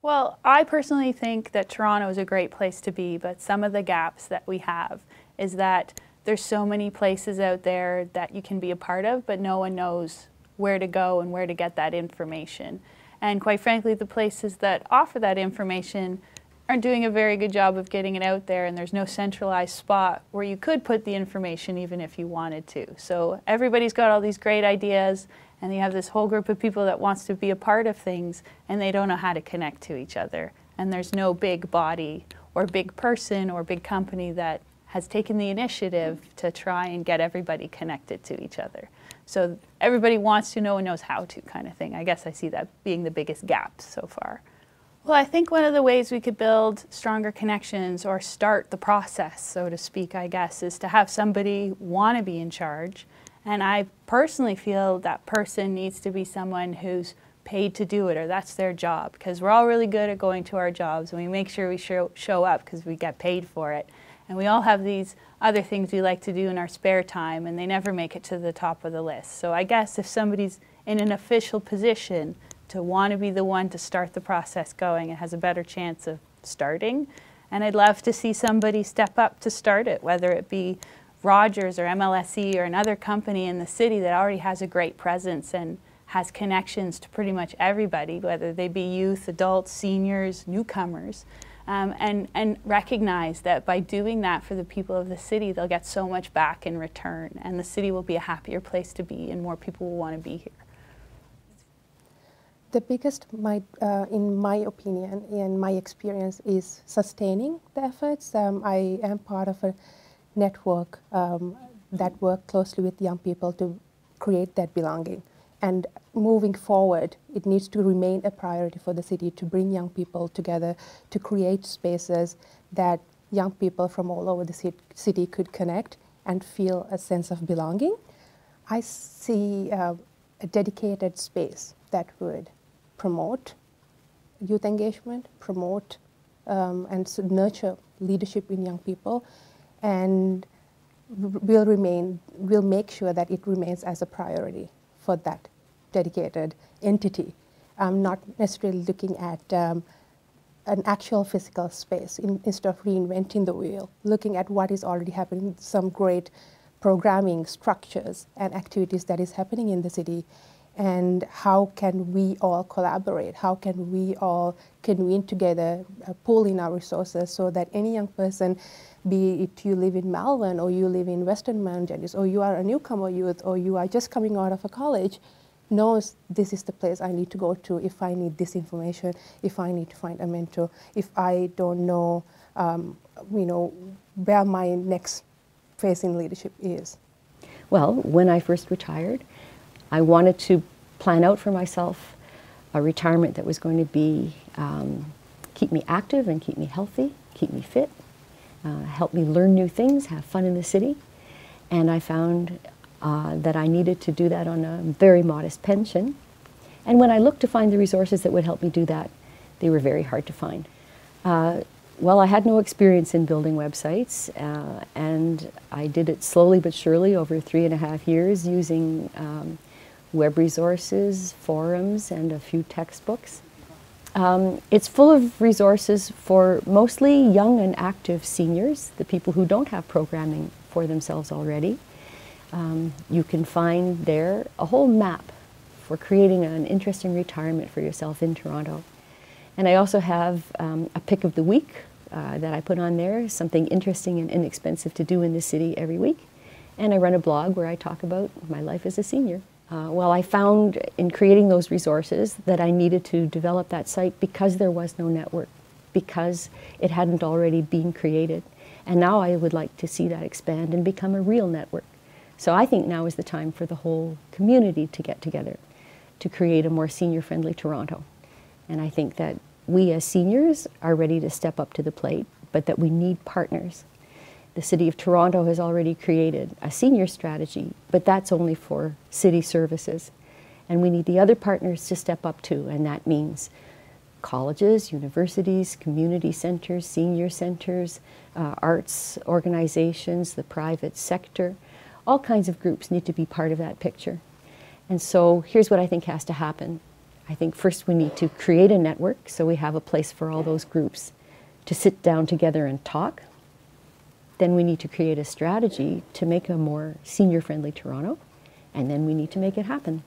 Well, I personally think that Toronto is a great place to be, but some of the gaps that we have is that there's so many places out there that you can be a part of, but no one knows where to go and where to get that information. And quite frankly, the places that offer that information aren't doing a very good job of getting it out there, and there's no centralized spot where you could put the information even if you wanted to. So everybody's got all these great ideas, and you have this whole group of people that wants to be a part of things, and they don't know how to connect to each other. And there's no big body or big person or big company that has taken the initiative to try and get everybody connected to each other. So everybody wants to know and knows how to, kind of thing. I guess I see that being the biggest gap so far. Well, I think one of the ways we could build stronger connections or start the process, so to speak, I guess, is to have somebody want to be in charge. And I personally feel that person needs to be someone who's paid to do it, or that's their job, because we're all really good at going to our jobs and we make sure we show up because we get paid for it. And we all have these other things we like to do in our spare time, and they never make it to the top of the list. So I guess if somebody's in an official position to want to be the one to start the process going, it has a better chance of starting. And I'd love to see somebody step up to start it, whether it be Rogers or MLSE or another company in the city that already has a great presence and has connections to pretty much everybody, whether they be youth, adults, seniors, newcomers, and recognize that by doing that for the people of the city, they'll get so much back in return, and the city will be a happier place to be, and more people will want to be here. The biggest, in my opinion, in my experience, is sustaining the efforts. I am part of a network that work closely with young people to create that belonging. And moving forward, it needs to remain a priority for the city to bring young people together, to create spaces that young people from all over the city could connect and feel a sense of belonging. I see a dedicated space that would promote youth engagement, promote and nurture leadership in young people, and will make sure that it remains as a priority for that dedicated entity. I'm not necessarily looking at an actual physical space instead of reinventing the wheel, looking at what is already happening, some great programming structures and activities that is happening in the city, and how can we all collaborate? How can we all convene together, pool in our resources so that any young person, be it you live in Malvern or you live in Western Mount Judges, or you are a newcomer youth, or you are just coming out of a college, knows this is the place I need to go to if I need this information, if I need to find a mentor, if I don't know, where my next phase in leadership is. Well, when I first retired, I wanted to plan out for myself a retirement that was going to be keep me active and keep me healthy, keep me fit, help me learn new things, have fun in the city. And I found that I needed to do that on a very modest pension. And when I looked to find the resources that would help me do that, they were very hard to find. Well, I had no experience in building websites, and I did it slowly but surely over 3.5 years using web resources, forums, and a few textbooks. It's full of resources for mostly young and active seniors, the people who don't have programming for themselves already. You can find there a whole map for creating an interesting retirement for yourself in Toronto. And I also have a pick of the week that I put on there, something interesting and inexpensive to do in the city every week. And I run a blog where I talk about my life as a senior. Well, I found in creating those resources that I needed to develop that site because there was no network, because it hadn't already been created. And now I would like to see that expand and become a real network. So I think now is the time for the whole community to get together to create a more senior-friendly Toronto. And I think that we as seniors are ready to step up to the plate, but that we need partners. The City of Toronto has already created a senior strategy, but that's only for city services. And we need the other partners to step up too, and that means colleges, universities, community centers, senior centers, arts organizations, the private sector. All kinds of groups need to be part of that picture. And so here's what I think has to happen. I think first we need to create a network so we have a place for all those groups to sit down together and talk. Then we need to create a strategy to make a more senior-friendly Toronto, and then we need to make it happen.